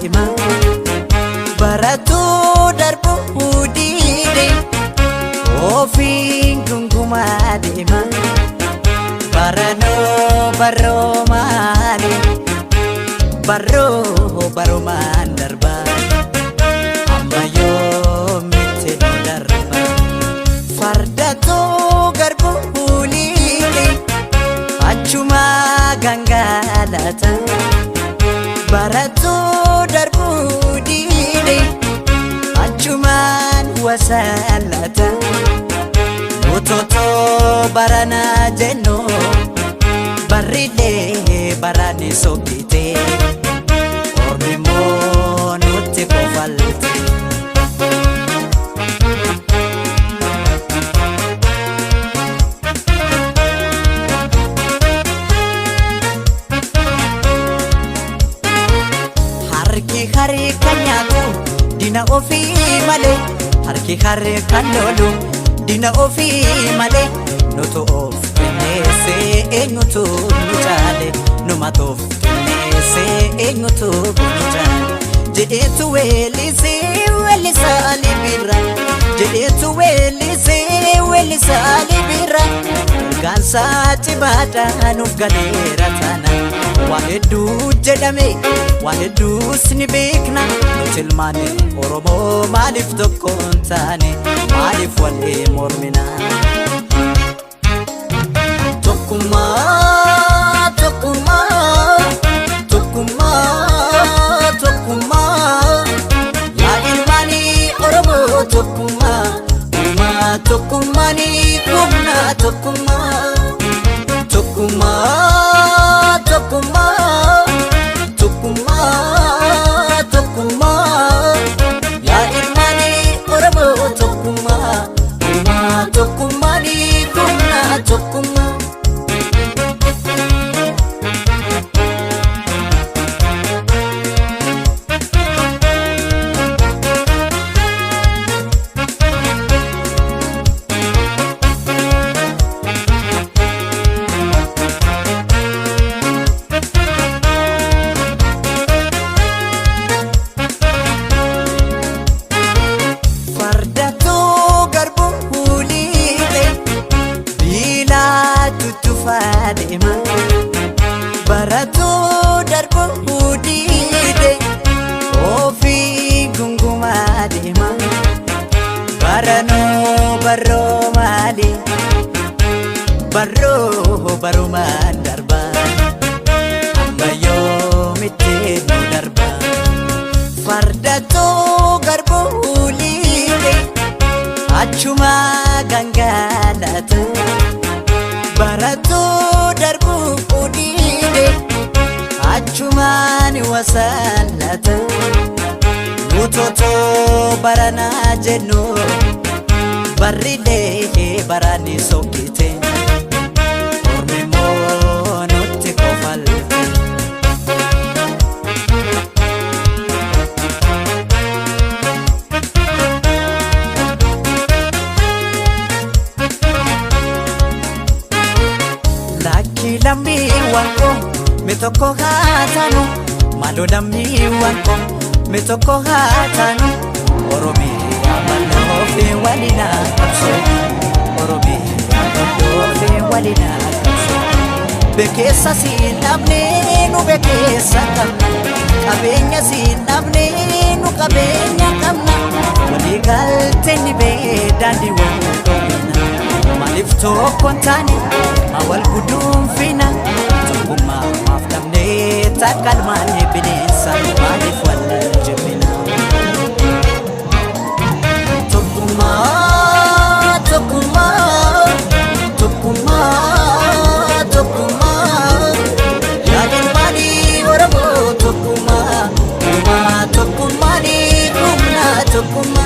deema baratuu darbuu diide ofiin gungumaa deema baranoo baroo maali baroo barumaan darba amma yoomitti nu darba fardatoo garbuu liide achuma gangalata baratuu darbuu diide achumaan wasaalata utotoo barana jennu barrilee barani sokkite ormimoo nutti kofalte harki kan nyaatu dina ofii malee harki kan lolu dina ofii malee nutu of kenneessee eenyutu nu caale numatu of kenneessee eenyutu nu caale jedheetu weellisaa libira jedheetu weellisaa libira gaansaa cibaadhaa nuuf galeera taana waa hedduu jedhame waa hedduus ni beekna nuti ilmaan Oromoo maaliif tokko hin taane maaliif walii mormina tokkummaa tokkummaa tokkummaa tokkummaa yaa ilmaanii Oromoo tokkummaa uumaa tokkummaanii humna tokkummaa tokkummaa tokkummaa tokkummaa tokkummaa yaa ilmaanii Oromoo tokkummaa uumaa tokkummaanii humna tokkummaa deema baratuu darbuu diide ofii gungumaa deema baranoo baroo maali baroo barumaan darba amma yoomitti nu darba fardatoo garbuu liide achuma gangalata baratuu darbuu diide achumaan wasaalata utotoo barana jennu barrilee barani sokkite ormimoo nutti kofalte lammiiwwan koo mitokko haa taanu maaloo lammiiwwan koo mitokko haa taanu Oromiyaa bal'oo fi walina qabsoo Oromiyaa bal'oo fi walina qabsoo bekeessa siin dhabnee nu bekeessa qabna qabeenya siin dhabnee nu qabeenya qabna walii galtee ni beedaan wal dhowwina maaliif tokko hin taane wal guduunfina tokkummaa maaf dhabnee takkalmaan bineensa maaliif wal jibbina tokkummaa tokkummaa tokkummaa tokkummaa yaa ilmaanii Oromoo tokkummaa uumaa tokkummaanii humna tokkummaa